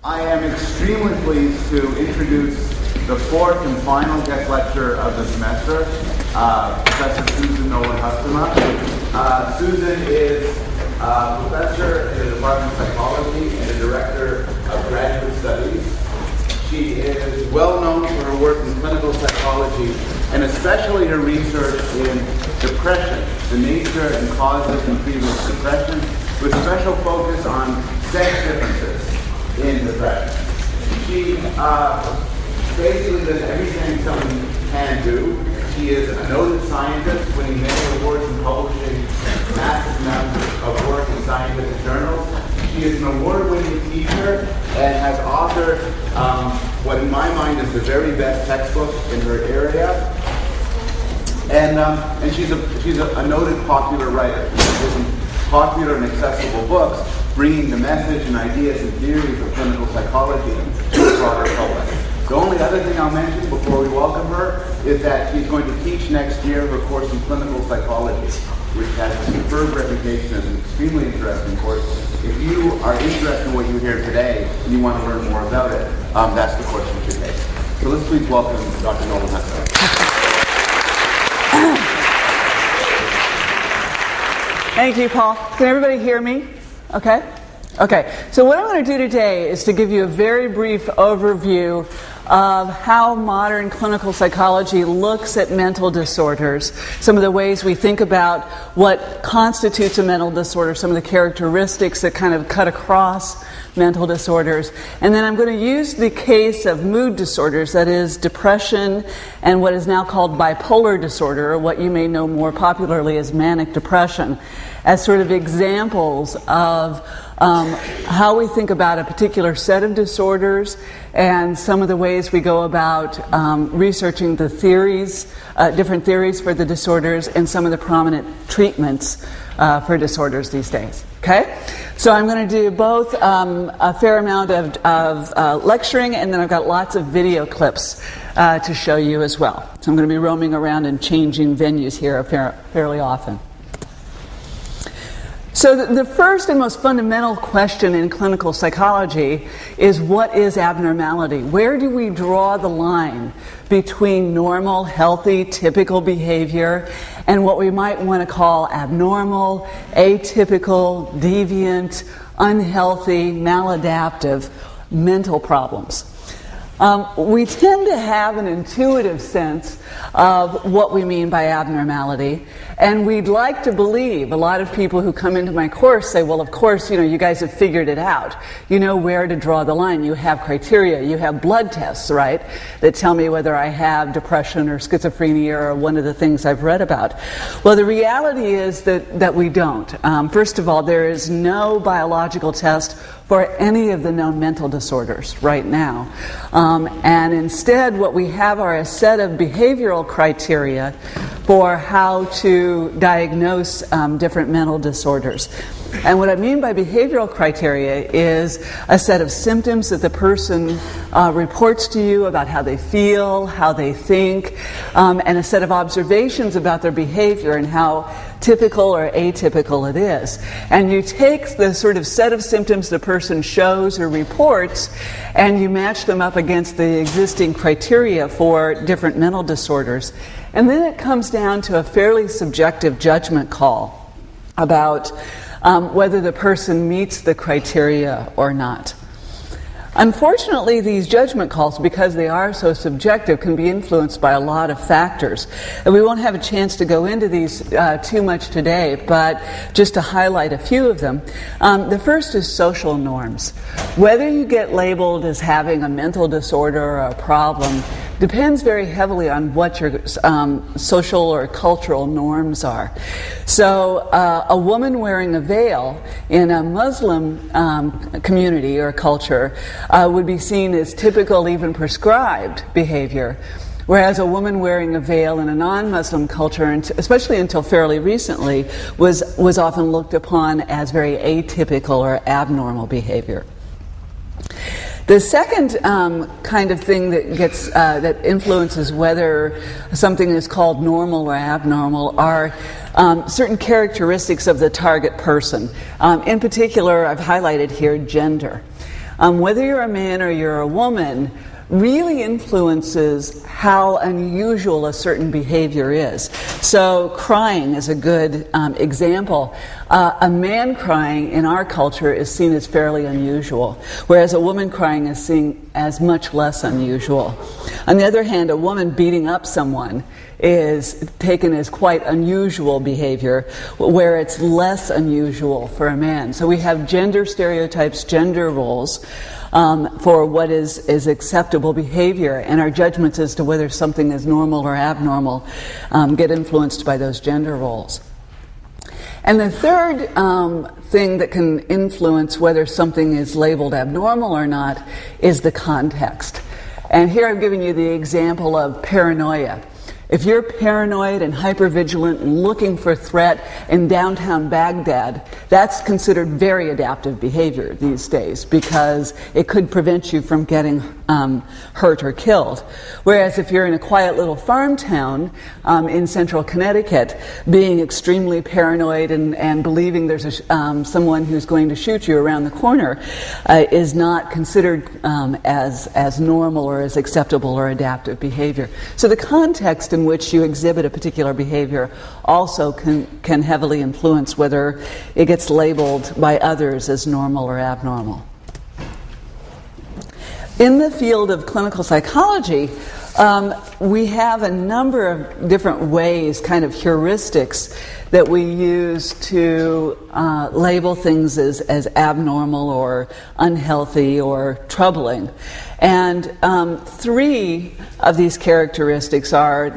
I am extremely pleased to introduce the fourth and final guest lecturer of the semester, Professor Susan Nolan-Hustema. Susan is a professor in the Department of Psychology and a director of graduate studies. She is well known for her work in clinical psychology and especially her research in depression, the nature and causes and treatment of depression, with special focus on sex differences in depression. She basically does everything someone can do. She is a noted scientist, winning many awards and publishing massive amounts of work in scientific journals. She is an award-winning teacher and has authored what in my mind is the very best textbook in her area. And she's a noted popular writer. She's written popular and accessible books, bringing the message and ideas and theories of clinical psychology to the broader public. The only other thing I'll mention before we welcome her is that she's going to teach next year her course in clinical psychology, which has a superb reputation as an extremely interesting course. If you are interested in what you hear today and you want to learn more about it, that's the course you should take. So let's please welcome Dr. Nolan-Hustema. Thank you, Paul. Can everybody hear me? Okay? Okay. So what I'm going to do today is to give you a very brief overview of how modern clinical psychology looks at mental disorders, some of the ways we think about what constitutes a mental disorder, some of the characteristics that kind of cut across mental disorders. And then I'm going to use the case of mood disorders, that is depression and what is now called bipolar disorder, or what you may know more popularly as manic depression, as sort of examples of how we think about a particular set of disorders and some of the ways we go about researching the theories, different theories for the disorders, and some of the prominent treatments for disorders these days. Okay? So I'm going to do both a fair amount of lecturing, and then I've got lots of video clips to show you as well. So I'm going to be roaming around and changing venues here fairly often. So the first and most fundamental question in clinical psychology is, what is abnormality? Where do we draw the line between normal, healthy, typical behavior and what we might want to call abnormal, atypical, deviant, unhealthy, maladaptive mental problems? We tend to have an intuitive sense of what we mean by abnormality, and we'd like to believe, a lot of people who come into my course say, well, of course, you guys have figured it out. You know where to draw the line. You have criteria. You have blood tests, right, that tell me whether I have depression or schizophrenia or one of the things I've read about. Well, the reality is that we don't. First of all, there is no biological test for any of the known mental disorders right now. And instead, what we have are a set of behavioral criteria for how to diagnose different mental disorders. And what I mean by behavioral criteria is a set of symptoms that the person reports to you about how they feel, how they think, and a set of observations about their behavior and how typical or atypical it is. And you take the sort of set of symptoms the person shows or reports, and you match them up against the existing criteria for different mental disorders. And then it comes down to a fairly subjective judgment call about whether the person meets the criteria or not. Unfortunately, these judgment calls, because they are so subjective, can be influenced by a lot of factors. And we won't have a chance to go into these too much today, but just to highlight a few of them. The first is social norms. Whether you get labeled as having a mental disorder or a problem depends very heavily on what your social or cultural norms are. So a woman wearing a veil in a Muslim community or culture would be seen as typical, even prescribed behavior, whereas a woman wearing a veil in a non-Muslim culture, and especially until fairly recently, was often looked upon as very atypical or abnormal behavior. The second kind of thing that gets that influences whether something is called normal or abnormal are certain characteristics of the target person. In particular, I've highlighted here gender. whether you're a man or you're a woman, really influences how unusual a certain behavior is. So crying is a good example. A man crying in our culture is seen as fairly unusual, whereas a woman crying is seen as much less unusual. On the other hand, a woman beating up someone is taken as quite unusual behavior, where it's less unusual for a man. So we have gender stereotypes, gender roles, for what is acceptable behavior, and our judgments as to whether something is normal or abnormal get influenced by those gender roles. And the third thing that can influence whether something is labeled abnormal or not is the context. And here I'm giving you the example of paranoia. If you're paranoid and hypervigilant and looking for threat in downtown Baghdad, that's considered very adaptive behavior these days because it could prevent you from getting hurt or killed. Whereas if you're in a quiet little farm town in central Connecticut, being extremely paranoid and believing there's someone who's going to shoot you around the corner is not considered as normal or as acceptable or adaptive behavior. So the context in which you exhibit a particular behavior also can heavily influence whether it gets labeled by others as normal or abnormal. In the field of clinical psychology, we have a number of different ways, kind of heuristics, that we use to label things as abnormal or unhealthy or troubling. And three of these characteristics are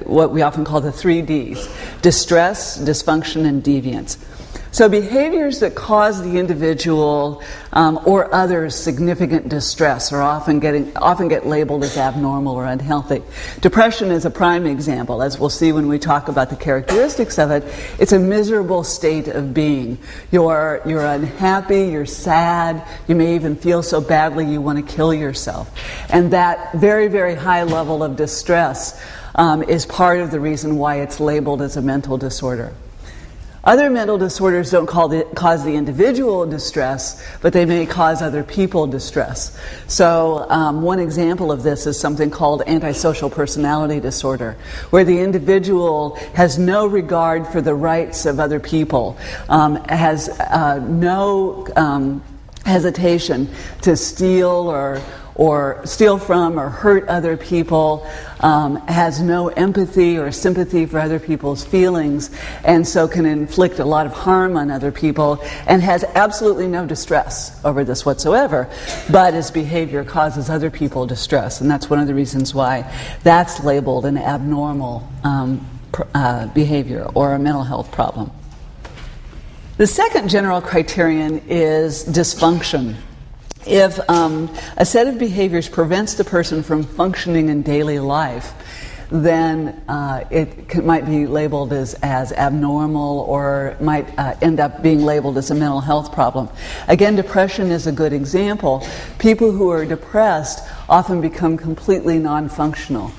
what we often call the 3 Ds: distress, dysfunction, and deviance. So behaviors that cause the individual or others significant distress are often get labeled as abnormal or unhealthy. Depression is a prime example, as we'll see when we talk about the characteristics of it. It's a miserable state of being. You're unhappy, you're sad, you may even feel so badly you want to kill yourself. And that very, very high level of distress is part of the reason why it's labeled as a mental disorder. Other mental disorders don't cause the individual distress, but they may cause other people distress. So one example of this is something called antisocial personality disorder, where the individual has no regard for the rights of other people, has no hesitation to steal or steal from or hurt other people, has no empathy or sympathy for other people's feelings, and so can inflict a lot of harm on other people, and has absolutely no distress over this whatsoever, but his behavior causes other people distress, and that's one of the reasons why that's labeled an abnormal behavior or a mental health problem. The second general criterion is dysfunction. If a set of behaviors prevents the person from functioning in daily life, then it might be labeled as abnormal, or might end up being labeled as a mental health problem. Again, depression is a good example. People who are depressed often become completely non-functional.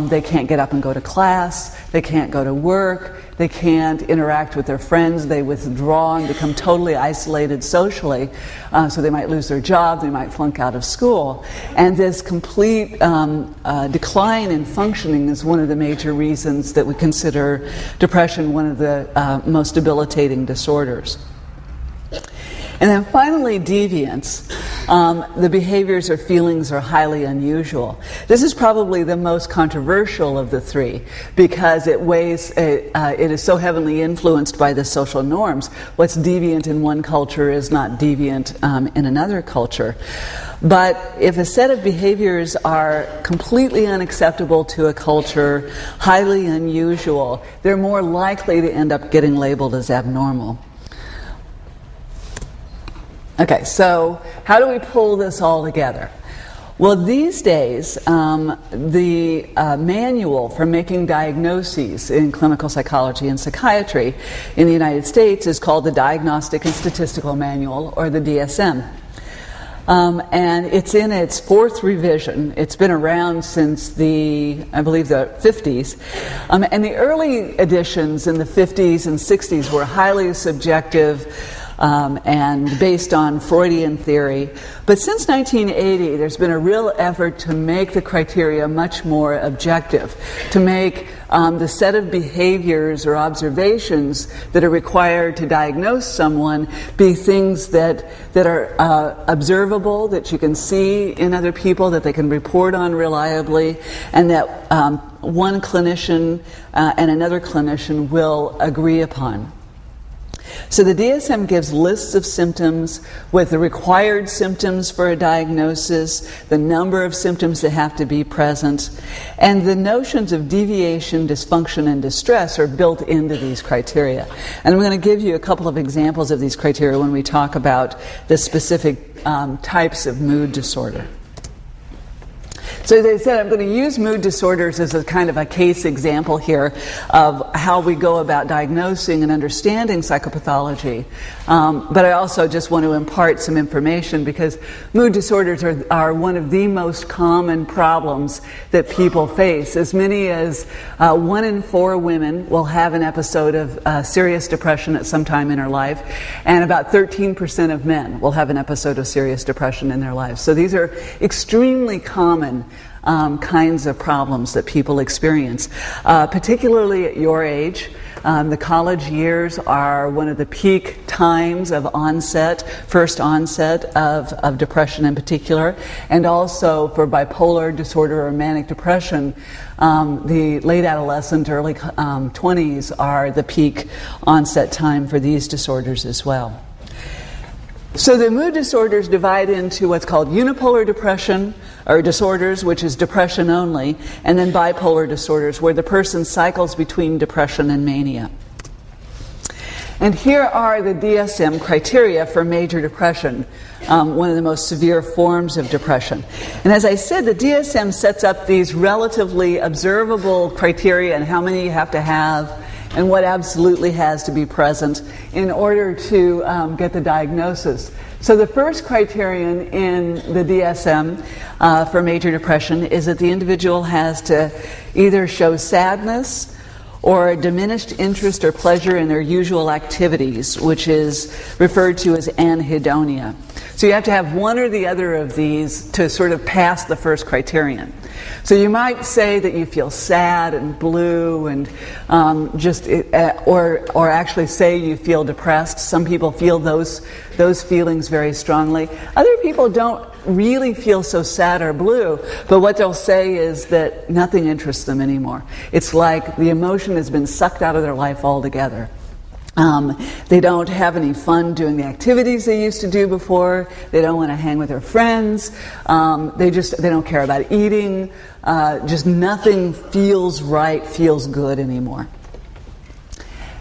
They can't get up and go to class, they can't go to work, they can't interact with their friends, they withdraw and become totally isolated socially, so they might lose their job, they might flunk out of school. And this complete decline in functioning is one of the major reasons that we consider depression one of the most debilitating disorders. And then finally, deviance. The behaviors or feelings are highly unusual. This is probably the most controversial of the three because it is so heavily influenced by the social norms. What's deviant in one culture is not deviant in another culture. But if a set of behaviors are completely unacceptable to a culture, highly unusual, they're more likely to end up getting labeled as abnormal. Okay, so how do we pull this all together? Well, these days, the manual for making diagnoses in clinical psychology and psychiatry in the United States is called the Diagnostic and Statistical Manual, or the DSM. And it's in its 4th revision. It's been around since I believe the 50s. And the early editions in the 50s and 60s were highly subjective, and based on Freudian theory. But since 1980, there's been a real effort to make the criteria much more objective, to make the set of behaviors or observations that are required to diagnose someone be things that are observable, that you can see in other people, that they can report on reliably, and that one clinician and another clinician will agree upon. So the DSM gives lists of symptoms with the required symptoms for a diagnosis, the number of symptoms that have to be present, and the notions of deviation, dysfunction, and distress are built into these criteria. And I'm going to give you a couple of examples of these criteria when we talk about the specific types of mood disorder. So as I said, I'm going to use mood disorders as a kind of a case example here of how we go about diagnosing and understanding psychopathology. But I also just want to impart some information because mood disorders are one of the most common problems that people face. As many as 1 in 4 women will have an episode of serious depression at some time in her life, and about 13% of men will have an episode of serious depression in their lives. So these are extremely common kinds of problems that people experience, particularly at your age. The college years are one of the peak times of first onset of depression in particular, and also for bipolar disorder or manic depression, the late adolescent, early 20s are the peak onset time for these disorders as well. So the mood disorders divide into what's called unipolar depression, or disorders, which is depression only, and then bipolar disorders, where the person cycles between depression and mania. And here are the DSM criteria for major depression, one of the most severe forms of depression. And as I said, the DSM sets up these relatively observable criteria and how many you have to have, and what absolutely has to be present in order to get the diagnosis. So the first criterion in the DSM for major depression is that the individual has to either show sadness or a diminished interest or pleasure in their usual activities, which is referred to as anhedonia. So you have to have one or the other of these to sort of pass the first criterion. So you might say that you feel sad and blue and or actually say you feel depressed. Some people feel those feelings very strongly. Other people don't really feel so sad or blue, but what they'll say is that nothing interests them anymore. It's like the emotion has been sucked out of their life altogether. They don't have any fun doing the activities they used to do before. They don't want to hang with their friends. They don't care about eating. Just nothing feels right, feels good anymore.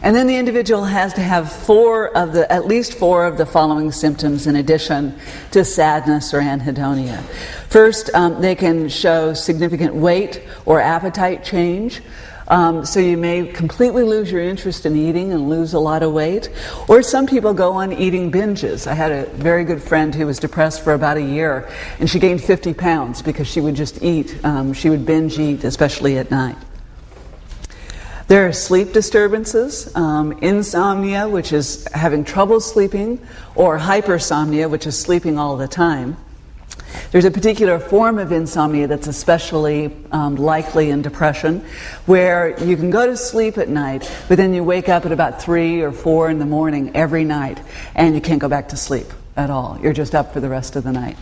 And then the individual has to have at least four of the following symptoms in addition to sadness or anhedonia. First, they can show significant weight or appetite change. So you may completely lose your interest in eating and lose a lot of weight. Or some people go on eating binges. I had a very good friend who was depressed for about a year, and she gained 50 pounds because she would just eat. She would binge eat, especially at night. There are sleep disturbances, insomnia, which is having trouble sleeping, or hypersomnia, which is sleeping all the time. There's a particular form of insomnia that's especially likely in depression, where you can go to sleep at night, but then you wake up at about 3 or 4 in the morning every night, and you can't go back to sleep at all. You're just up for the rest of the night.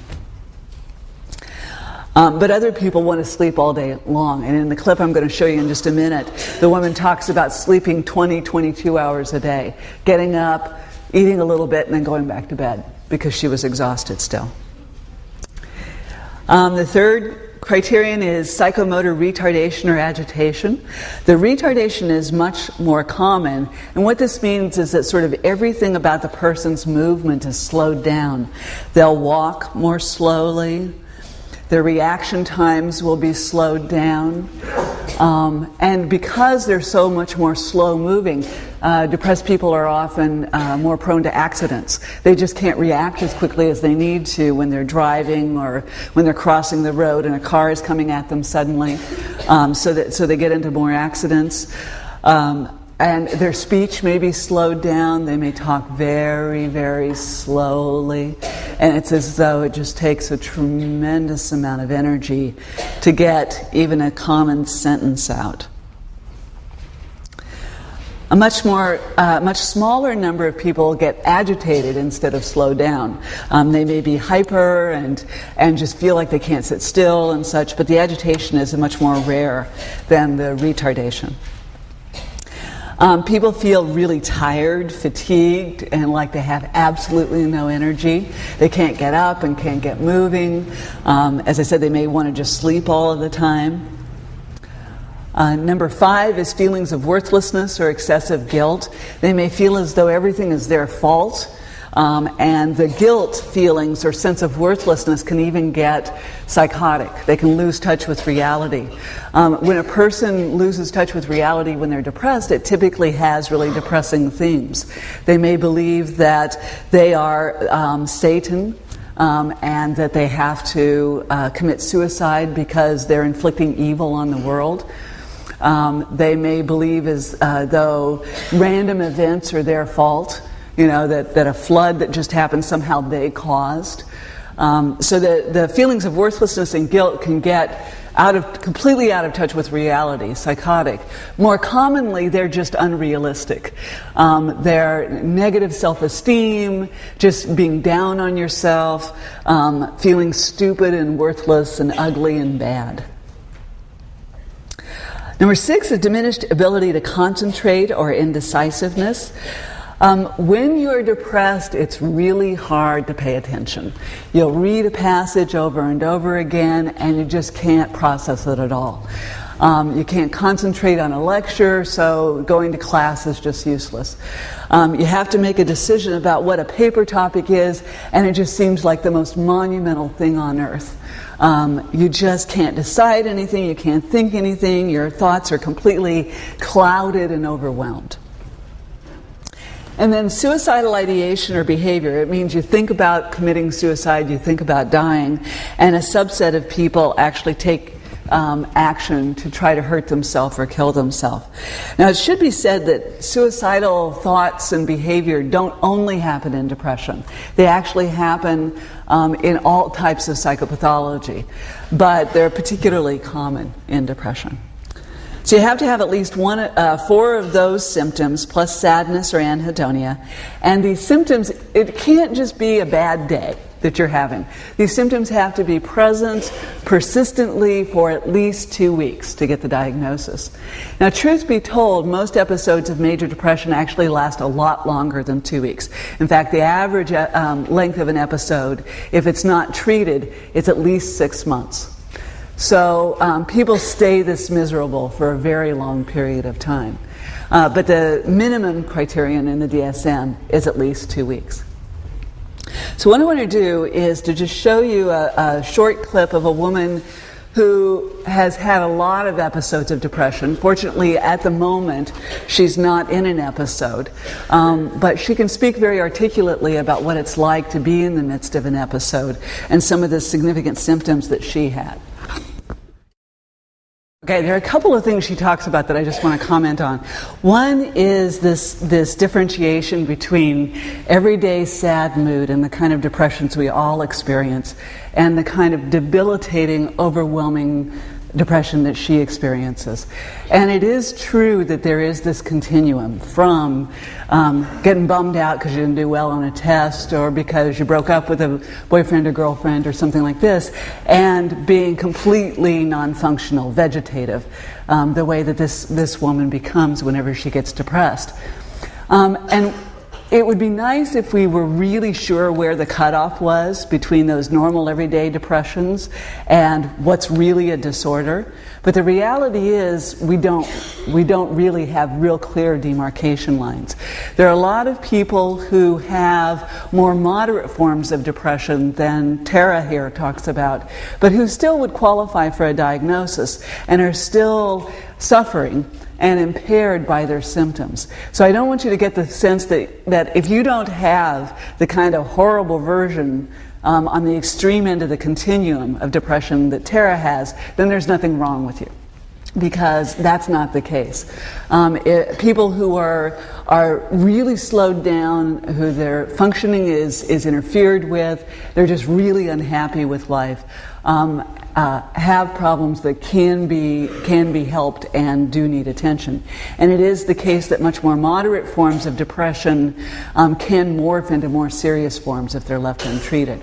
But other people want to sleep all day long, and in the clip I'm going to show you in just a minute, the woman talks about sleeping 22 hours a day, getting up, eating a little bit, and then going back to bed because she was exhausted still. The third criterion is psychomotor retardation or agitation. The retardation is much more common, and what this means is that sort of everything about the person's movement is slowed down. They'll walk more slowly. Their reaction times will be slowed down. And because they're so much more slow moving, depressed people are often more prone to accidents. They just can't react as quickly as they need to when they're driving or when they're crossing the road and a car is coming at them suddenly. So they get into more accidents. And their speech may be slowed down. They may talk very, very slowly. And it's as though it just takes a tremendous amount of energy to get even a common sentence out. A much smaller number of people get agitated instead of slow down. They may be hyper and just feel like they can't sit still and such, but the agitation is much more rare than the retardation. People feel really tired, fatigued, and like they have absolutely no energy. They can't get up and can't get moving. As I said, they may want to just sleep all of the time. Number 5 is feelings of worthlessness or excessive guilt. They may feel as though everything is their fault. And the guilt feelings or sense of worthlessness can even get psychotic. They can lose touch with reality. When a person loses touch with reality when they're depressed, it typically has really depressing themes. They may believe that they are Satan, and that they have to commit suicide because they're inflicting evil on the world. They may believe as though random events are their fault. That a flood that just happened somehow they caused. So the feelings of worthlessness and guilt can get completely out of touch with reality, psychotic. More commonly, they're just unrealistic. They're negative self-esteem, just being down on yourself, feeling stupid and worthless and ugly and bad. Number 6 is diminished ability to concentrate or indecisiveness. When you're depressed, it's really hard to pay attention. You'll read a passage over and over again, and you just can't process it at all. You can't concentrate on a lecture, so going to class is just useless. You have to make a decision about what a paper topic is, and it just seems like the most monumental thing on earth. You just can't decide anything, you can't think anything, your thoughts are completely clouded and overwhelmed. And then suicidal ideation or behavior, it means you think about committing suicide, you think about dying, and a subset of people actually take action to try to hurt themselves or kill themselves. Now, it should be said that suicidal thoughts and behavior don't only happen in depression. They actually happen in all types of psychopathology, but they're particularly common in depression. So you have to have at least 4 of those symptoms, plus sadness or anhedonia. And these symptoms, it can't just be a bad day that you're having. These symptoms have to be present persistently for at least 2 weeks to get the diagnosis. Now, truth be told, most episodes of major depression actually last a lot longer than 2 weeks. In fact, the average length of an episode, if it's not treated, it's at least 6 months. So people stay this miserable for a very long period of time. But the minimum criterion in the DSM is at least 2 weeks. So what I want to do is to just show you a short clip of a woman who has had a lot of episodes of depression. Fortunately, at the moment, she's not in an episode. But she can speak very articulately about what it's like to be in the midst of an episode and some of the significant symptoms that she had. Okay, there are a couple of things she talks about that I just want to comment on. One is this differentiation between everyday sad mood and the kind of depressions we all experience and the kind of debilitating, overwhelming depression that she experiences. And it is true that there is this continuum from getting bummed out because you didn't do well on a test or because you broke up with a boyfriend or girlfriend or something like this, and being completely non-functional, vegetative, the way that this woman becomes whenever she gets depressed. And it would be nice if we were really sure where the cutoff was between those normal everyday depressions and what's really a disorder. But the reality is we don't really have real clear demarcation lines. There are a lot of people who have more moderate forms of depression than Tara here talks about, but who still would qualify for a diagnosis and are still suffering and impaired by their symptoms. So I don't want you to get the sense that if you don't have the kind of horrible version on the extreme end of the continuum of depression that Tara has, then there's nothing wrong with you. because that's not the case. People who are really slowed down, who their functioning is interfered with, they're just really unhappy with life, have problems that can be helped and do need attention. And it is the case that much more moderate forms of depression can morph into more serious forms if they're left untreated.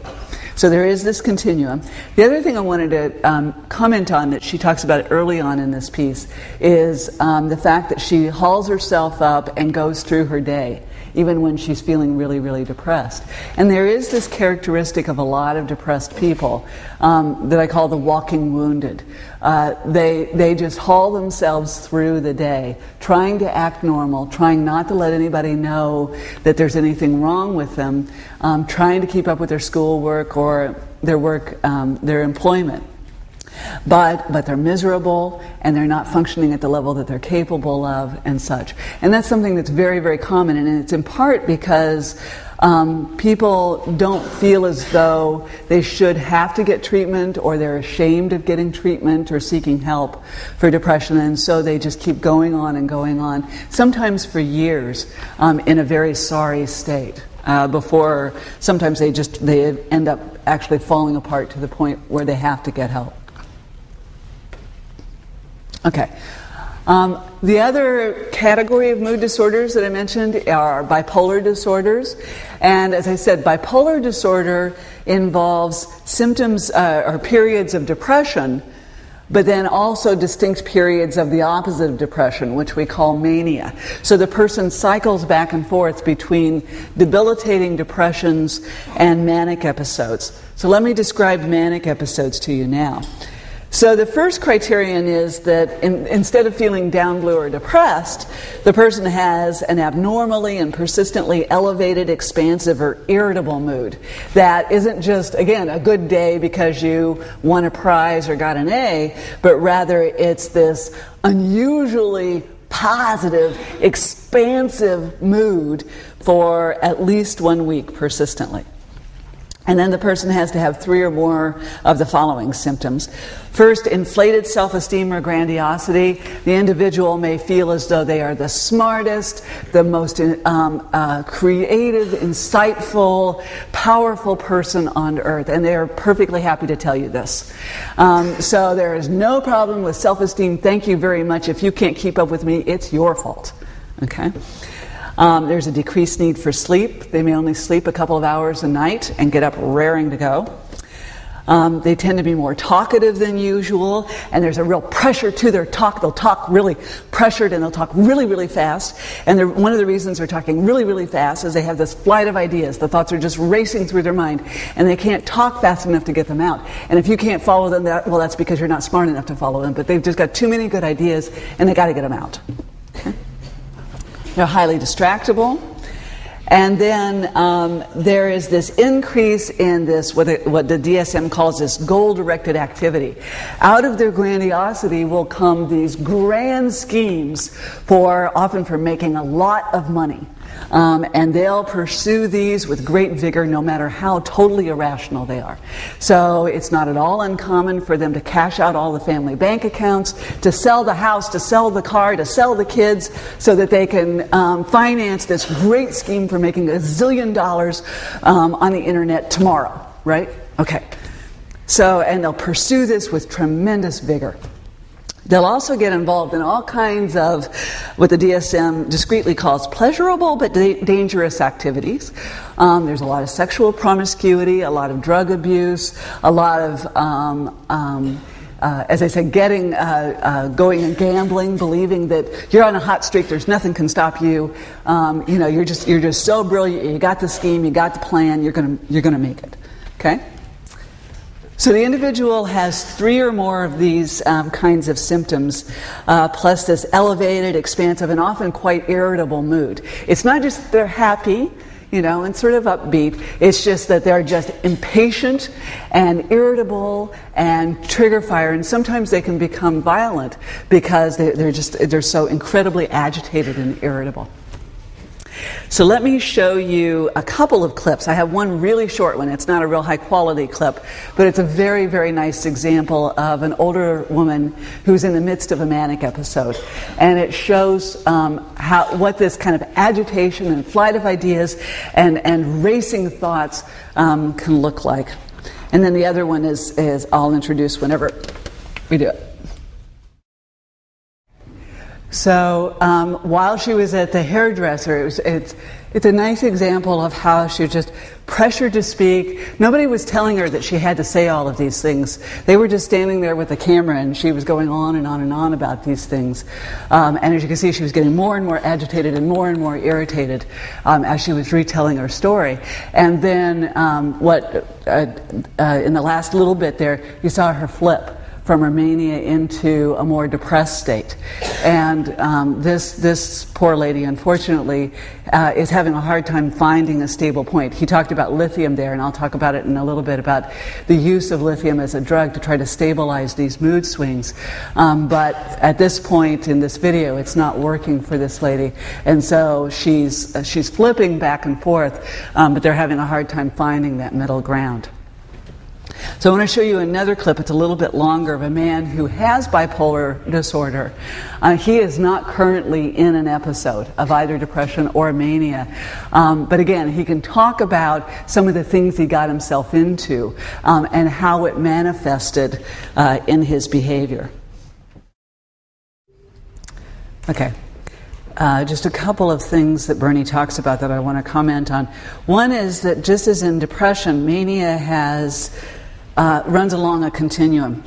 So there is this continuum. The other thing I wanted to comment on that she talks about early on in this piece is the fact that she hauls herself up and goes through her day, even when she's feeling really, really depressed. And there is this characteristic of a lot of depressed people that I call the walking wounded. They just haul themselves through the day, trying to act normal, trying not to let anybody know that there's anything wrong with them, trying to keep up with their schoolwork or their employment. But they're miserable and they're not functioning at the level that they're capable of and such. And that's something that's very, very common, and it's in part because people don't feel as though they should have to get treatment, or they're ashamed of getting treatment or seeking help for depression, and so they just keep going on, sometimes for years, in a very sorry state. Before sometimes they end up actually falling apart to the point where they have to get help. Okay. The other category of mood disorders that I mentioned are bipolar disorders. And as I said, bipolar disorder involves symptoms or periods of depression, but then also distinct periods of the opposite of depression, which we call mania. So the person cycles back and forth between debilitating depressions and manic episodes. So let me describe manic episodes to you now. So the first criterion is that instead of feeling down, blue, or depressed, the person has an abnormally and persistently elevated, expansive, or irritable mood. That isn't just, again, a good day because you won a prize or got an A, but rather it's this unusually positive, expansive mood for at least 1 week persistently. And then the person has to have 3 or more of the following symptoms. First, inflated self-esteem or grandiosity. The individual may feel as though they are the smartest, the most creative, insightful, powerful person on earth, and they are perfectly happy to tell you this. So there is no problem with self-esteem. Thank you very much. If you can't keep up with me, it's your fault. Okay? There's a decreased need for sleep. They may only sleep a couple of hours a night and get up raring to go. They tend to be more talkative than usual, and there's a real pressure to their talk. They'll talk really pressured, and they'll talk really, really fast. And one of the reasons they're talking really, really fast is they have this flight of ideas. The thoughts are just racing through their mind, and they can't talk fast enough to get them out. And if you can't follow them, well, that's because you're not smart enough to follow them. But they've just got too many good ideas, and they've got to get them out. Okay? They're highly distractible. And then there is this increase in this, what the DSM calls this goal-directed activity. Out of their grandiosity will come these grand schemes often for making a lot of money. And they'll pursue these with great vigor no matter how totally irrational they are. So it's not at all uncommon for them to cash out all the family bank accounts, to sell the house, to sell the car, to sell the kids, so that they can finance this great scheme for making $1 zillion on the internet tomorrow, right? Okay. So, and they'll pursue this with tremendous vigor. They'll also get involved in all kinds of what the DSM discreetly calls pleasurable but dangerous activities. There's a lot of sexual promiscuity, a lot of drug abuse, a lot of, as I said, going and gambling, believing that you're on a hot streak, there's nothing can stop you. You're just so brilliant. You got the scheme, you got the plan. You're gonna make it. Okay. So the individual has 3 or more of these kinds of symptoms, plus this elevated, expansive, and often quite irritable mood. It's not just that they're happy, and sort of upbeat. It's just that they're just impatient and irritable and trigger fire, and sometimes they can become violent because they're so incredibly agitated and irritable. So let me show you a couple of clips. I have one really short one. It's not a real high quality clip, but it's a very, very nice example of an older woman who's in the midst of a manic episode. And it shows what this kind of agitation and flight of ideas and racing thoughts can look like. And then the other one is I'll introduce whenever we do it. So while she was at the hairdresser, it's a nice example of how she was just pressured to speak. Nobody was telling her that she had to say all of these things. They were just standing there with the camera, and she was going on and on and on about these things. And as you can see, she was getting more and more agitated and more irritated as she was retelling her story. And then in the last little bit there, you saw her flip from her mania into a more depressed state. And this poor lady, unfortunately, is having a hard time finding a stable point. He talked about lithium there, and I'll talk about it in a little bit, about the use of lithium as a drug to try to stabilize these mood swings. But at this point in this video, it's not working for this lady. And so she's flipping back and forth, but they're having a hard time finding that middle ground. So I want to show you another clip. It's a little bit longer, of a man who has bipolar disorder. He is not currently in an episode of either depression or mania. But again, he can talk about some of the things he got himself into and how it manifested in his behavior. Okay. Just a couple of things that Bernie talks about that I want to comment on. One is that just as in depression, mania runs along a continuum.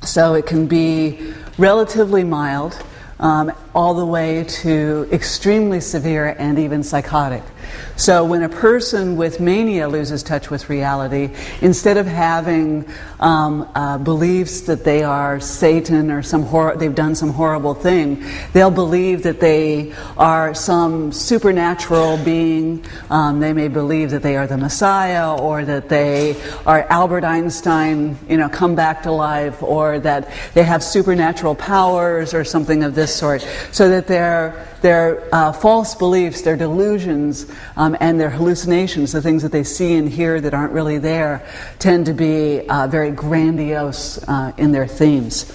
So it can be relatively mild, all the way to extremely severe and even psychotic. So when a person with mania loses touch with reality, instead of having beliefs that they are Satan or they've done some horrible thing, they'll believe that they are some supernatural being. They may believe that they are the Messiah, or that they are Albert Einstein, come back to life, or that they have supernatural powers or something of this sort. So that their false beliefs, their delusions, and their hallucinations, the things that they see and hear that aren't really there, tend to be very grandiose in their themes.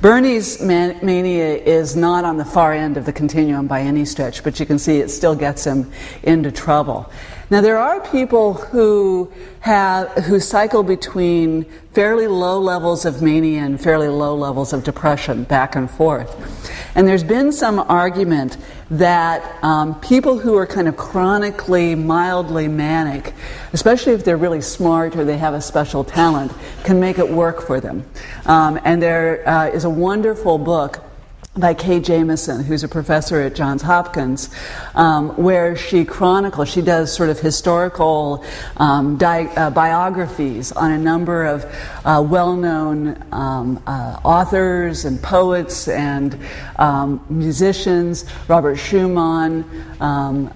Bernie's mania is not on the far end of the continuum by any stretch, but you can see it still gets him into trouble. Now, there are people who cycle between fairly low levels of mania and fairly low levels of depression, back and forth. And there's been some argument that people who are kind of chronically, mildly manic, especially if they're really smart or they have a special talent, can make it work for them. And there is a wonderful book by Kay Jamison, who's a professor at Johns Hopkins, where she does sort of historical biographies on a number of well-known authors and poets and musicians, Robert Schumann, and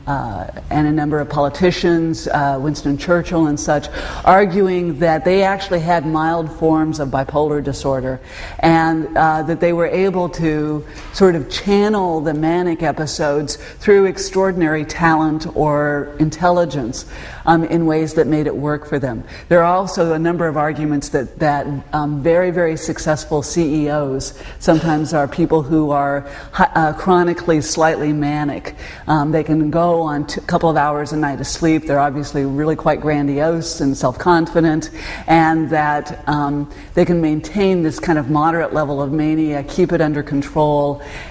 a number of politicians, Winston Churchill and such, arguing that they actually had mild forms of bipolar disorder, and that they were able to sort of channel the manic episodes through extraordinary talent or intelligence in ways that made it work for them. There are also a number of arguments that very, very successful CEOs sometimes are people who are chronically slightly manic. They can go on a couple of hours a night of sleep. They're obviously really quite grandiose and self-confident, and that they can maintain this kind of moderate level of mania, keep it under control,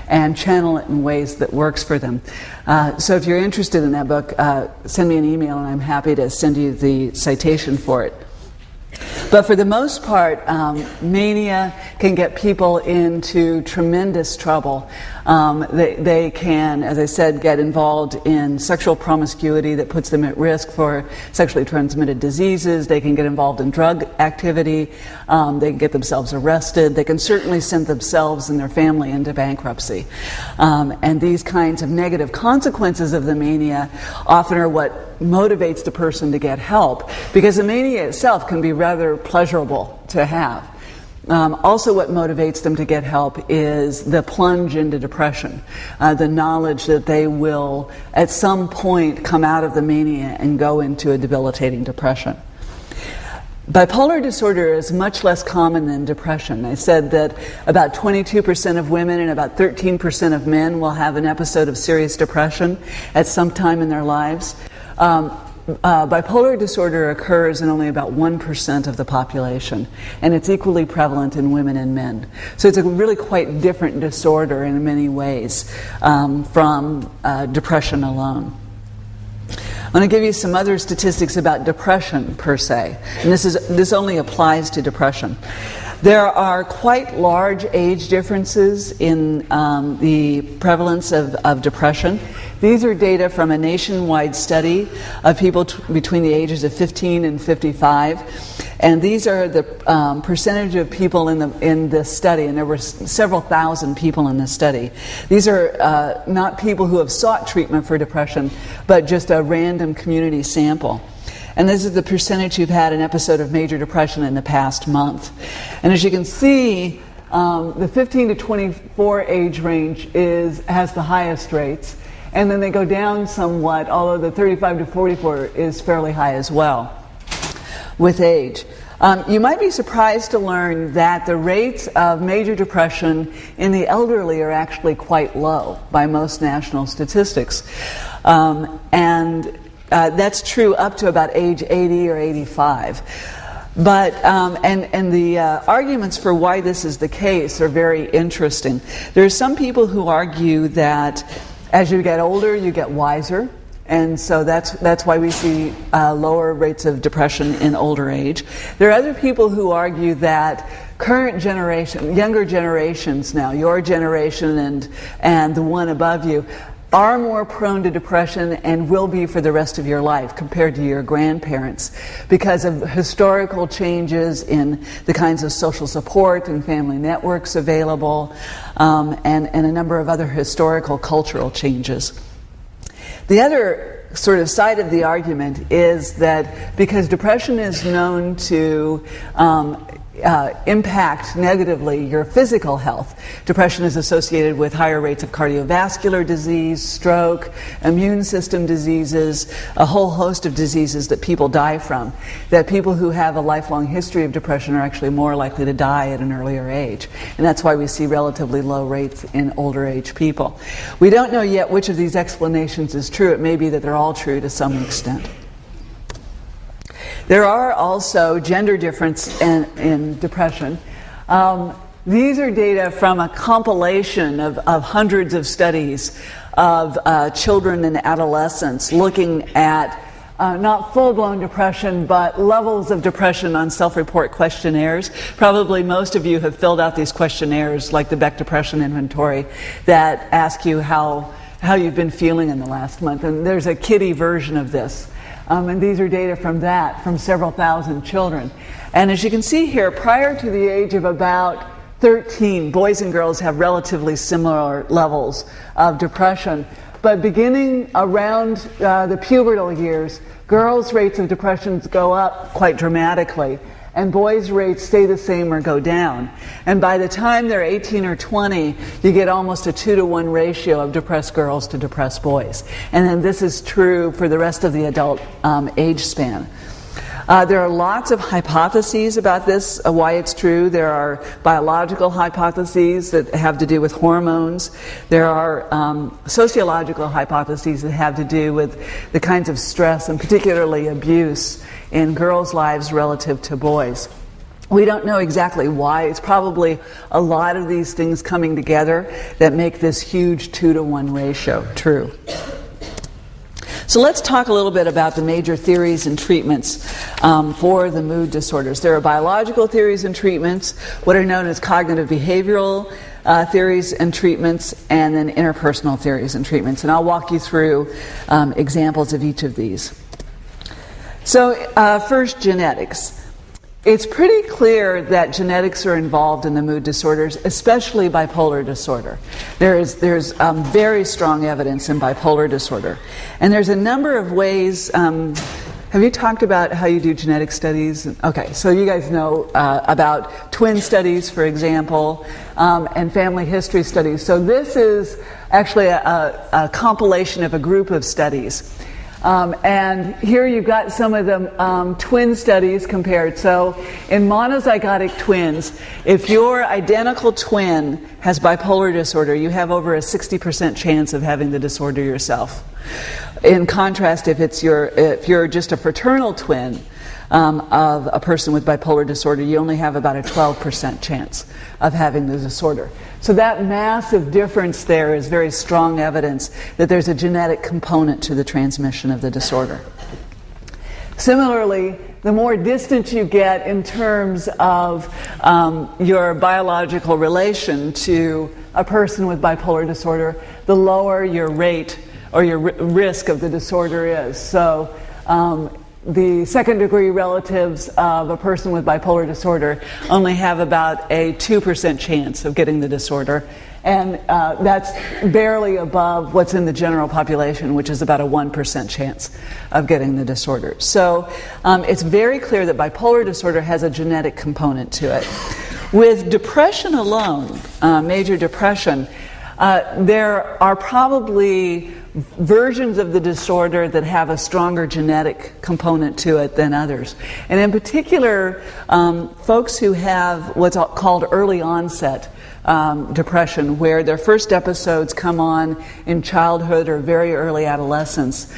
and channel it in ways that works for them. So if you're interested in that book, send me an email and I'm happy to send you the citation for it. But for the most part, mania can get people into tremendous trouble. They can, as I said, get involved in sexual promiscuity that puts them at risk for sexually transmitted diseases. They can get involved in drug activity. They can get themselves arrested. They can certainly send themselves and their family into bankruptcy. And these kinds of negative consequences of the mania often are what motivates the person to get help, because the mania itself can be rather pleasurable to have. Also what motivates them to get help is the plunge into depression, the knowledge that they will at some point come out of the mania and go into a debilitating depression. Bipolar disorder is much less common than depression. I said that about 22% of women and about 13% of men will have an episode of serious depression at some time in their lives. Bipolar disorder occurs in only about 1% of the population, and it's equally prevalent in women and men. So it's a really quite different disorder in many ways from depression alone. I'm going to give you some other statistics about depression per se, and this only applies to depression. There are quite large age differences in the prevalence of depression. These are data from a nationwide study of people between the ages of 15 and 55. And these are the percentage of people in this study, and there were several thousand people in this study. These are not people who have sought treatment for depression, but just a random community sample. And this is the percentage who've had an episode of major depression in the past month. And as you can see, the 15 to 24 age range has the highest rates. And then they go down somewhat, although the 35 to 44 is fairly high as well with age. You might be surprised to learn that the rates of major depression in the elderly are actually quite low by most national statistics. That's true up to about age 80 or 85. But and the arguments for why this is the case are very interesting. There are some people who argue that as you get older, you get wiser, and so that's why we see lower rates of depression in older age. There are other people who argue that current generation, younger generations now, your generation and the one above you, are more prone to depression and will be for the rest of your life compared to your grandparents because of historical changes in the kinds of social support and family networks available and a number of other historical cultural changes. The other sort of side of the argument is that because depression is known to impact negatively your physical health. Depression is associated with higher rates of cardiovascular disease, stroke, immune system diseases, a whole host of diseases that people die from. That people who have a lifelong history of depression are actually more likely to die at an earlier age. And that's why we see relatively low rates in older age people. We don't know yet which of these explanations is true. It may be that they're all true to some extent. There are also gender difference in depression. These are data from a compilation of hundreds of studies of children and adolescents looking at not full-blown depression, but levels of depression on self-report questionnaires. Probably most of you have filled out these questionnaires like the Beck Depression Inventory that ask you how you've been feeling in the last month. And there's a kiddie version of this. And these are data from several thousand children. And as you can see here, prior to the age of about 13, boys and girls have relatively similar levels of depression. But beginning around the pubertal years, girls' rates of depression go up quite dramatically, and boys' rates stay the same or go down. And by the time they're 18 or 20, you get almost a 2-to-1 ratio of depressed girls to depressed boys. And then this is true for the rest of the adult age span. There are lots of hypotheses about this, why it's true. There are biological hypotheses that have to do with hormones. There are sociological hypotheses that have to do with the kinds of stress and particularly abuse in girls' lives relative to boys. We don't know exactly why. It's probably a lot of these things coming together that make this huge 2-to-1 ratio true. So let's talk a little bit about the major theories and treatments for the mood disorders. There are biological theories and treatments, what are known as cognitive behavioral theories and treatments, and then interpersonal theories and treatments. And I'll walk you through examples of each of these. So first, genetics. It's pretty clear that genetics are involved in the mood disorders, especially bipolar disorder. There's very strong evidence in bipolar disorder. And there's a number of ways, Have you talked about how you do genetic studies? Okay, so you guys know about twin studies, for example, and family history studies. So this is actually a compilation of a group of studies. And here you've got some of the twin studies compared. So in monozygotic twins, if your identical twin has bipolar disorder, you have over a 60% chance of having the disorder yourself. In contrast, if you're just a fraternal twin of a person with bipolar disorder, you only have about a 12% chance of having the disorder. So that massive difference there is very strong evidence that there's a genetic component to the transmission of the disorder. Similarly, the more distant you get in terms of your biological relation to a person with bipolar disorder, the lower your rate or your risk of the disorder is. So the second degree relatives of a person with bipolar disorder only have about a 2% chance of getting the disorder, and that's barely above what's in the general population, which is about a 1% chance of getting the disorder. So it's very clear that bipolar disorder has a genetic component to it. With depression alone, major depression, there are probably versions of the disorder that have a stronger genetic component to it than others. And in particular, folks who have what's called early onset depression, where their first episodes come on in childhood or very early adolescence,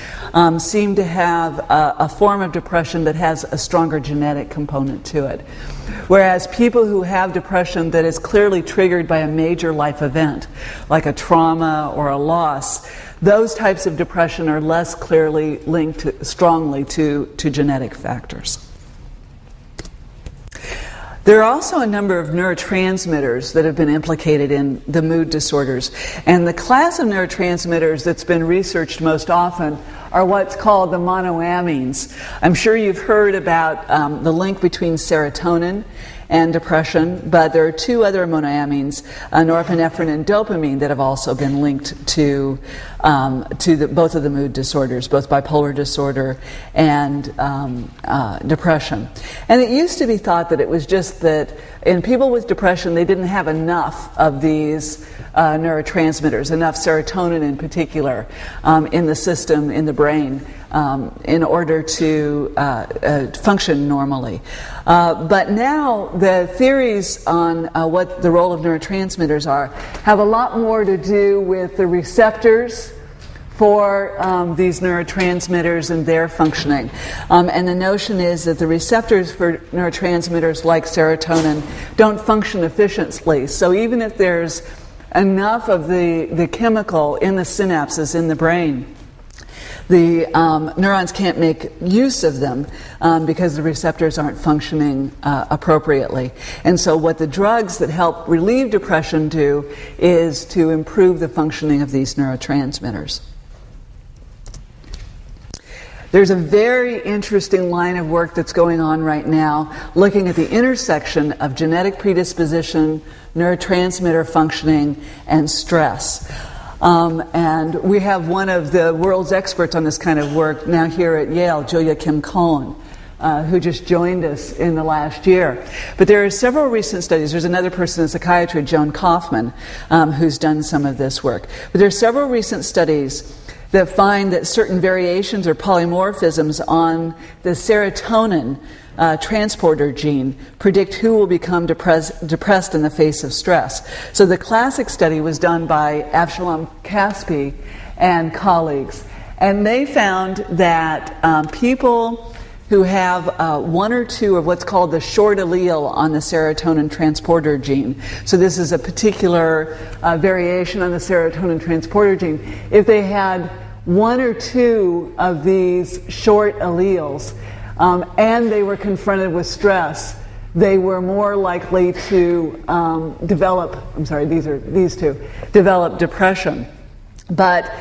seem to have a form of depression that has a stronger genetic component to it. Whereas people who have depression that is clearly triggered by a major life event, like a trauma or a loss, those types of depression are less clearly linked strongly to genetic factors. There are also a number of neurotransmitters that have been implicated in the mood disorders. And the class of neurotransmitters that's been researched most often are what's called the monoamines. I'm sure you've heard about the link between serotonin and depression, but there are two other monoamines, norepinephrine and dopamine, that have also been linked to both of the mood disorders, both bipolar disorder and depression. And it used to be thought that it was just that in people with depression, they didn't have enough of these neurotransmitters, enough serotonin in particular, in the system, in the brain, in order to function normally. But now the theories on what the role of neurotransmitters are have a lot more to do with the receptors for these neurotransmitters and their functioning. And the notion is that the receptors for neurotransmitters like serotonin don't function efficiently. So even if there's enough of the chemical in the synapses in the brain, the neurons can't make use of them because the receptors aren't functioning appropriately. And so what the drugs that help relieve depression do is to improve the functioning of these neurotransmitters. There's a very interesting line of work that's going on right now looking at the intersection of genetic predisposition, neurotransmitter functioning, and stress. And we have one of the world's experts on this kind of work now here at Yale, Julia Kim Cohen, who just joined us in the last year. But there are several recent studies. There's another person in psychiatry, Joan Kaufman, who's done some of this work. But there are several recent studies that find that certain variations or polymorphisms on the serotonin transporter gene predict who will become depressed in the face of stress. So the classic study was done by Avshalom Caspi and colleagues, and they found that people who have one or two of what's called the short allele on the serotonin transporter gene, so this is a particular variation on the serotonin transporter gene, if they had one or two of these short alleles and they were confronted with stress, they were more likely to develop depression. But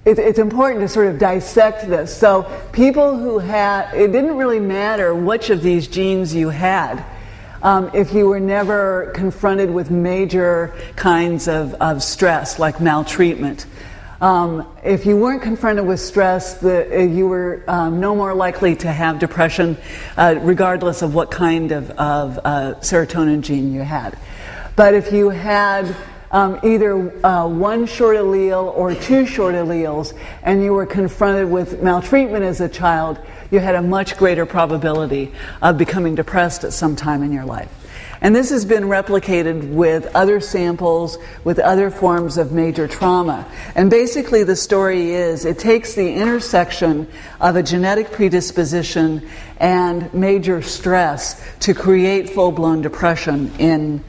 it's important to sort of dissect this. So people who had, it didn't really matter which of these genes you had if you were never confronted with major kinds of stress like maltreatment. If you weren't confronted with stress, you were no more likely to have depression, regardless of what kind of serotonin gene you had. But if you had either one short allele or two short alleles, and you were confronted with maltreatment as a child, you had a much greater probability of becoming depressed at some time in your life. And this has been replicated with other samples, with other forms of major trauma. And basically the story is, it takes the intersection of a genetic predisposition and major stress to create full-blown depression in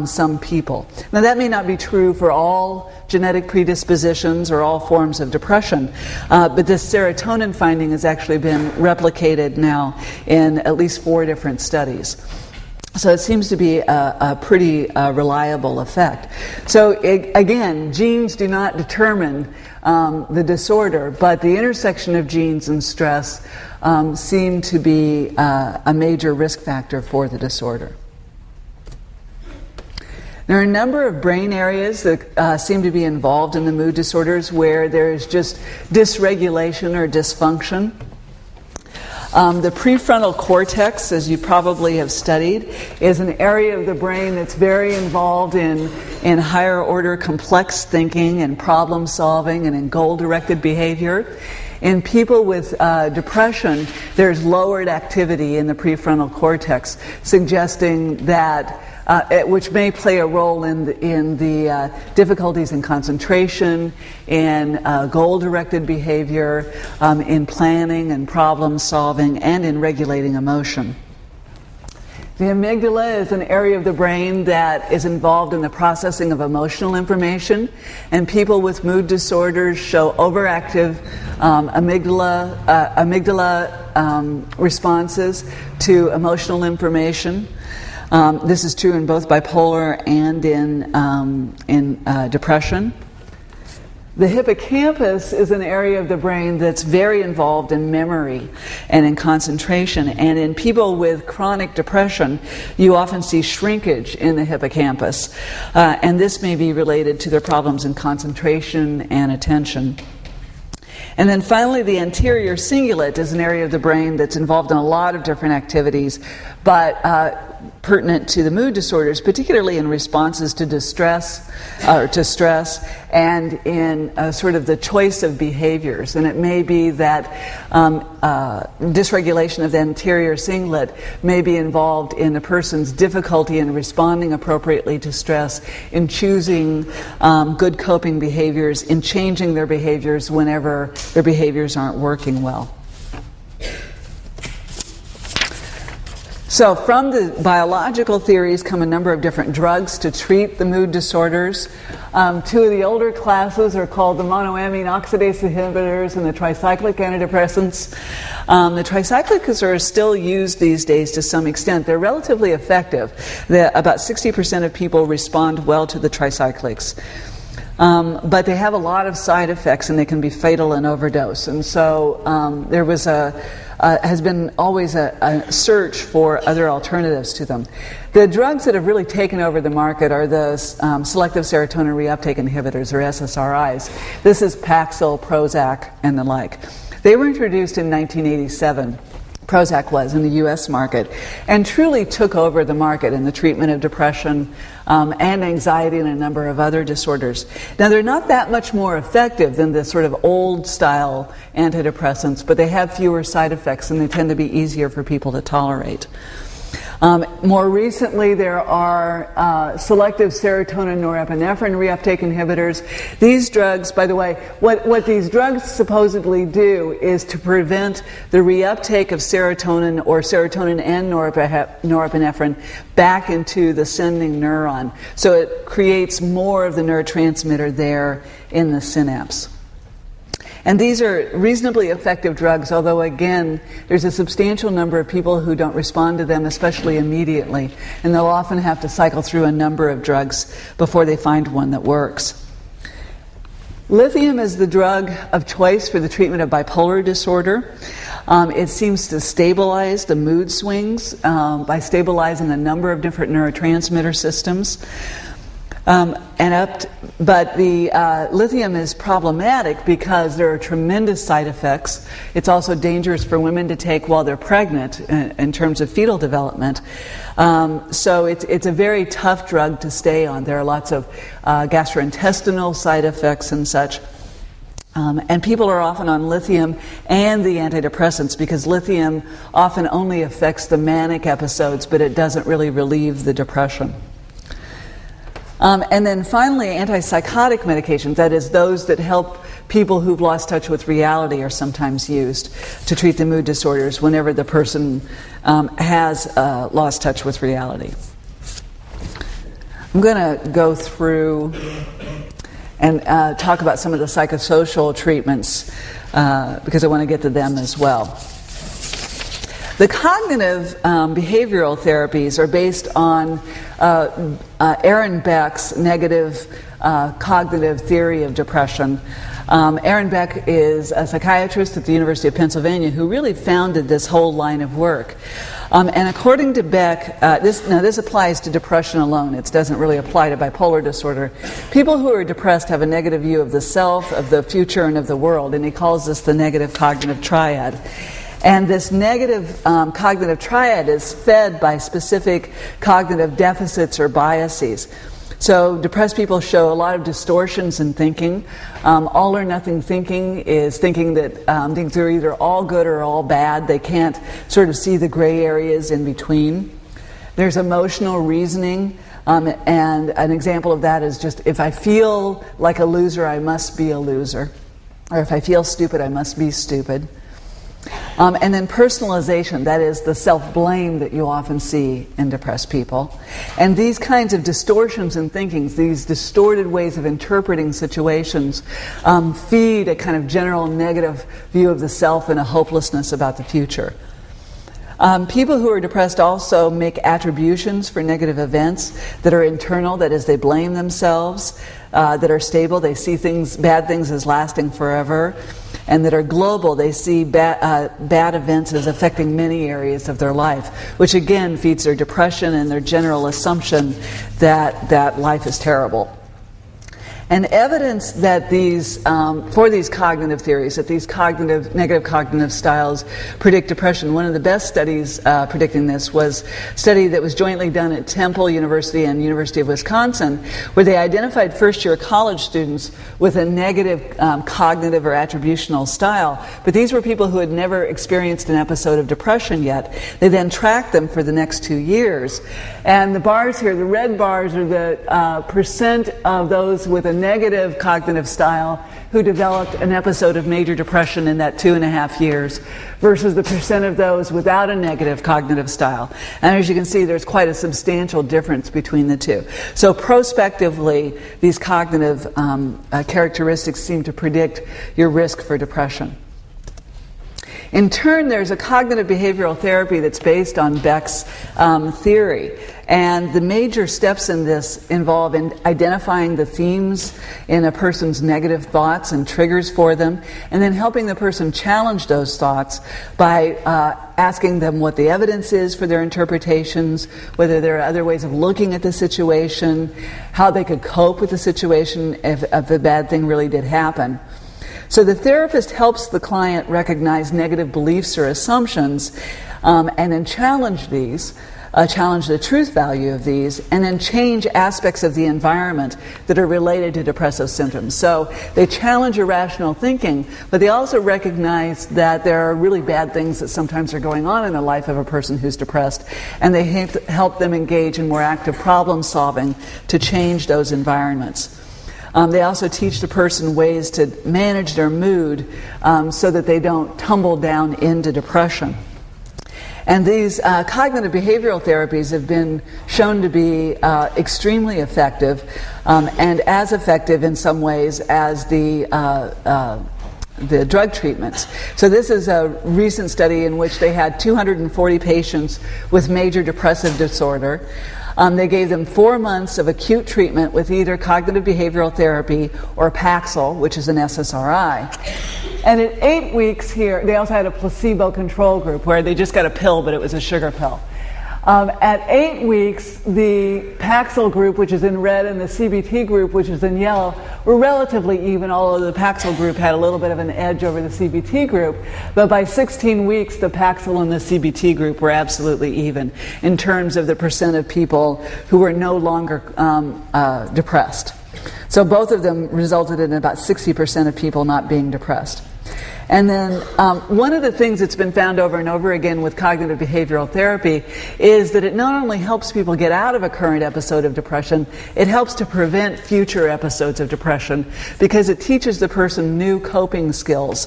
some people. Now that may not be true for all genetic predispositions or all forms of depression, but this serotonin finding has actually been replicated now in at least 4 different studies. So it seems to be a pretty reliable effect. So again, genes do not determine the disorder, but the intersection of genes and stress seem to be a major risk factor for the disorder. There are a number of brain areas that seem to be involved in the mood disorders where there is just dysregulation or dysfunction. The prefrontal cortex, as you probably have studied, is an area of the brain that's very involved in higher order complex thinking and problem solving and in goal-directed behavior. In people with depression, there's lowered activity in the prefrontal cortex, suggesting that which may play a role in the difficulties in concentration, in goal-directed behavior, in planning and problem solving, and in regulating emotion. The amygdala is an area of the brain that is involved in the processing of emotional information, and people with mood disorders show overactive amygdala responses to emotional information. This is true in both bipolar and in depression. The hippocampus is an area of the brain that's very involved in memory and in concentration. And in people with chronic depression, you often see shrinkage in the hippocampus. And this may be related to their problems in concentration and attention. And then finally, the anterior cingulate is an area of the brain that's involved in a lot of different activities, but pertinent to the mood disorders, particularly in responses to distress or to stress, and in sort of the choice of behaviors. And it may be that dysregulation of the anterior cingulate may be involved in a person's difficulty in responding appropriately to stress, in choosing good coping behaviors, in changing their behaviors whenever their behaviors aren't working well. So from the biological theories come a number of different drugs to treat the mood disorders. 2 of the older classes are called the monoamine oxidase inhibitors and the tricyclic antidepressants. The tricyclics are still used these days to some extent. They're relatively effective. About 60% of people respond well to the tricyclics. But they have a lot of side effects and they can be fatal in overdose. And so there was has been always a search for other alternatives to them. The drugs that have really taken over the market are the selective serotonin reuptake inhibitors, or SSRIs. This is Paxil, Prozac, and the like. They were introduced in 1987. Prozac was in the U.S. market, and truly took over the market in the treatment of depression and anxiety and a number of other disorders. Now, they're not that much more effective than the sort of old-style antidepressants, but they have fewer side effects and they tend to be easier for people to tolerate. More recently, there are selective serotonin norepinephrine reuptake inhibitors. These drugs, by the way, what these drugs supposedly do is to prevent the reuptake of serotonin or serotonin and norepinephrine back into the sending neuron. So it creates more of the neurotransmitter there in the synapse. And these are reasonably effective drugs, although again, there's a substantial number of people who don't respond to them, especially immediately, and they'll often have to cycle through a number of drugs before they find one that works. Lithium is the drug of choice for the treatment of bipolar disorder. It seems to stabilize the mood swings by stabilizing a number of different neurotransmitter systems. But the lithium is problematic because there are tremendous side effects. It's also dangerous for women to take while they're pregnant in terms of fetal development. So it's a very tough drug to stay on. There are lots of gastrointestinal side effects and such. And people are often on lithium and the antidepressants because lithium often only affects the manic episodes, but it doesn't really relieve the depression. And then finally, antipsychotic medications, that is, those that help people who've lost touch with reality, are sometimes used to treat the mood disorders whenever the person has lost touch with reality. I'm going to go through and talk about some of the psychosocial treatments because I want to get to them as well. The cognitive behavioral therapies are based on Aaron Beck's negative cognitive theory of depression. Aaron Beck is a psychiatrist at the University of Pennsylvania who really founded this whole line of work. And according to Beck, this applies to depression alone. It doesn't really apply to bipolar disorder. People who are depressed have a negative view of the self, of the future, and of the world, and he calls this the negative cognitive triad. And this negative cognitive triad is fed by specific cognitive deficits or biases. So depressed people show a lot of distortions in thinking. All or nothing thinking is thinking that things are either all good or all bad. They can't sort of see the gray areas in between. There's emotional reasoning, and an example of that is just if I feel like a loser, I must be a loser. Or if I feel stupid, I must be stupid. And then personalization, that is the self-blame that you often see in depressed people. And these kinds of distortions in thinking, these distorted ways of interpreting situations, feed a kind of general negative view of the self and a hopelessness about the future. People who are depressed also make attributions for negative events that are internal, that is, they blame themselves, that are stable, they see bad things as lasting forever, and that are global, they see bad events as affecting many areas of their life, which again feeds their depression and their general assumption that life is terrible. And evidence that for these cognitive theories, that these negative cognitive styles predict depression. One of the best studies predicting this was a study that was jointly done at Temple University and University of Wisconsin, where they identified first-year college students with a negative cognitive or attributional style. But these were people who had never experienced an episode of depression yet. They then tracked them for the next 2 years. And the bars here, the red bars, are the percent of those with a negative cognitive style who developed an episode of major depression in that 2.5 years versus the percent of those without a negative cognitive style. And as you can see, there's quite a substantial difference between the two. So prospectively, these cognitive characteristics seem to predict your risk for depression. In turn, there's a cognitive behavioral therapy that's based on Beck's theory. And the major steps in this involve identifying the themes in a person's negative thoughts and triggers for them, and then helping the person challenge those thoughts by asking them what the evidence is for their interpretations, whether there are other ways of looking at the situation, how they could cope with the situation if a bad thing really did happen. So the therapist helps the client recognize negative beliefs or assumptions and then challenge these, challenge the truth value of these, and then change aspects of the environment that are related to depressive symptoms. So they challenge irrational thinking, but they also recognize that there are really bad things that sometimes are going on in the life of a person who's depressed, and they help them engage in more active problem solving to change those environments. They also teach the person ways to manage their mood so that they don't tumble down into depression. And these cognitive behavioral therapies have been shown to be extremely effective and as effective in some ways as the drug treatments. So this is a recent study in which they had 240 patients with major depressive disorder. They gave them 4 months of acute treatment with either cognitive behavioral therapy or Paxil, which is an SSRI. And at 8 weeks here, they also had a placebo control group where they just got a pill, but it was a sugar pill. At 8 weeks, the Paxil group, which is in red, and the CBT group, which is in yellow, were relatively even, although the Paxil group had a little bit of an edge over the CBT group. But by 16 weeks, the Paxil and the CBT group were absolutely even in terms of the percent of people who were no longer depressed. So both of them resulted in about 60% of people not being depressed. And then one of the things that's been found over and over again with cognitive behavioral therapy is that it not only helps people get out of a current episode of depression, it helps to prevent future episodes of depression because it teaches the person new coping skills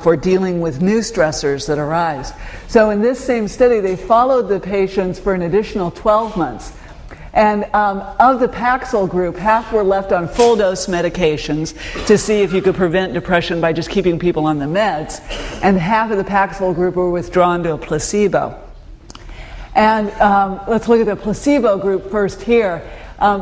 for dealing with new stressors that arise. So in this same study, they followed the patients for an additional 12 months. And of the Paxil group, half were left on full dose medications to see if you could prevent depression by just keeping people on the meds. And half of the Paxil group were withdrawn to a placebo. And let's look at the placebo group first here.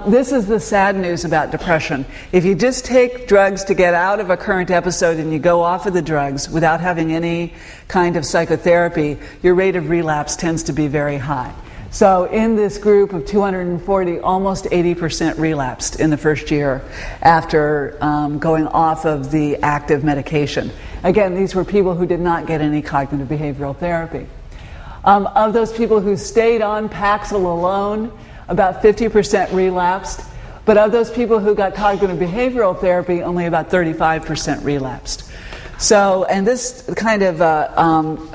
This is the sad news about depression. If you just take drugs to get out of a current episode and you go off of the drugs without having any kind of psychotherapy, your rate of relapse tends to be very high. So in this group of 240, almost 80% relapsed in the first year after going off of the active medication. Again, these were people who did not get any cognitive behavioral therapy. Of those people who stayed on Paxil alone, about 50% relapsed. But of those people who got cognitive behavioral therapy, only about 35% relapsed. So, and this kind of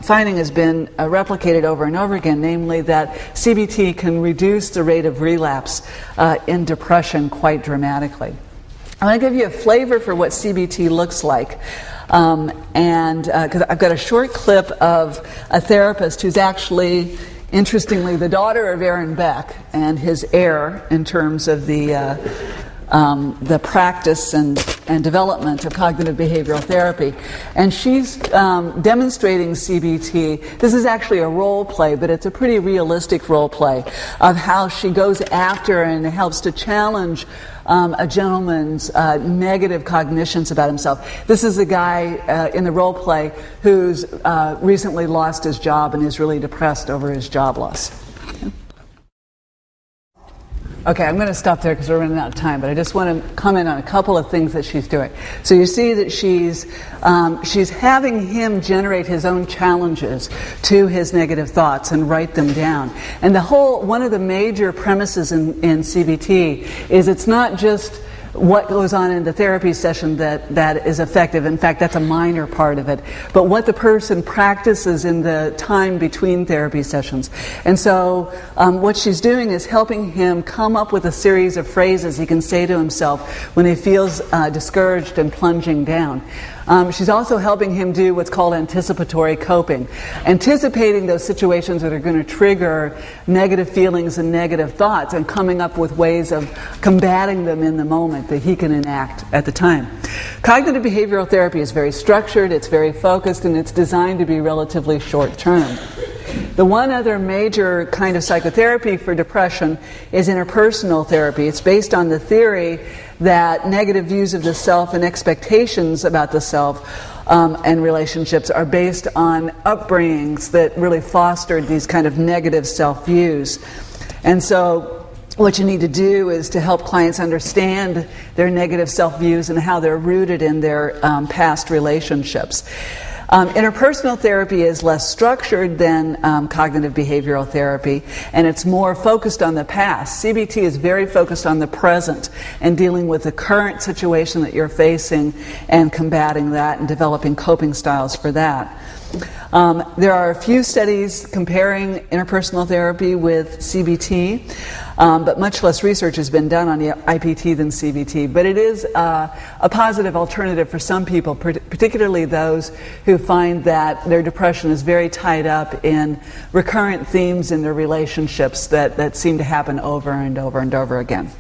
finding has been replicated over and over again, namely that CBT can reduce the rate of relapse in depression quite dramatically. I'm going to give you a flavor for what CBT looks like. And because I've got a short clip of a therapist who's actually, interestingly, the daughter of Aaron Beck and his heir in terms of the practice and development of cognitive behavioral therapy. And she's demonstrating CBT. This is actually a role play, but it's a pretty realistic role play of how she goes after and helps to challenge a gentleman's negative cognitions about himself. This is a guy in the role play who's recently lost his job and is really depressed over his job loss. Okay, I'm going to stop there because we're running out of time, but I just want to comment on a couple of things that she's doing. So you see that she's having him generate his own challenges to his negative thoughts and write them down. And one of the major premises in CBT is it's not just what goes on in the therapy session that is effective. In fact, that's a minor part of it. But what the person practices in the time between therapy sessions. And so what she's doing is helping him come up with a series of phrases he can say to himself when he feels discouraged and plunging down. She's also helping him do what's called anticipatory coping, anticipating those situations that are going to trigger negative feelings and negative thoughts and coming up with ways of combating them in the moment that he can enact at the time. Cognitive behavioral therapy is very structured, it's very focused, and it's designed to be relatively short-term. The one other major kind of psychotherapy for depression is interpersonal therapy. It's based on the theory that negative views of the self and expectations about the self and relationships are based on upbringings that really fostered these kind of negative self-views. And so what you need to do is to help clients understand their negative self-views and how they're rooted in their past relationships. Interpersonal therapy is less structured than cognitive behavioral therapy, and it's more focused on the past. CBT is very focused on the present and dealing with the current situation that you're facing and combating that and developing coping styles for that. There are a few studies comparing interpersonal therapy with CBT, but much less research has been done on IPT than CBT. But it is a positive alternative for some people, particularly those who find that their depression is very tied up in recurrent themes in their relationships that seem to happen over and over and over again.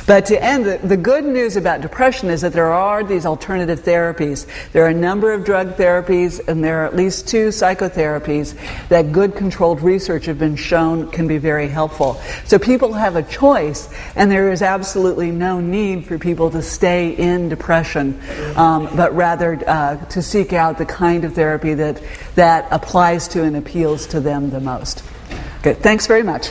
But to end, the good news about depression is that there are these alternative therapies. There are a number of drug therapies, and there are at least 2 psychotherapies that good controlled research have been shown can be very helpful. So people have a choice, and there is absolutely no need for people to stay in depression, but rather to seek out the kind of therapy that applies to and appeals to them the most. Okay, thanks very much.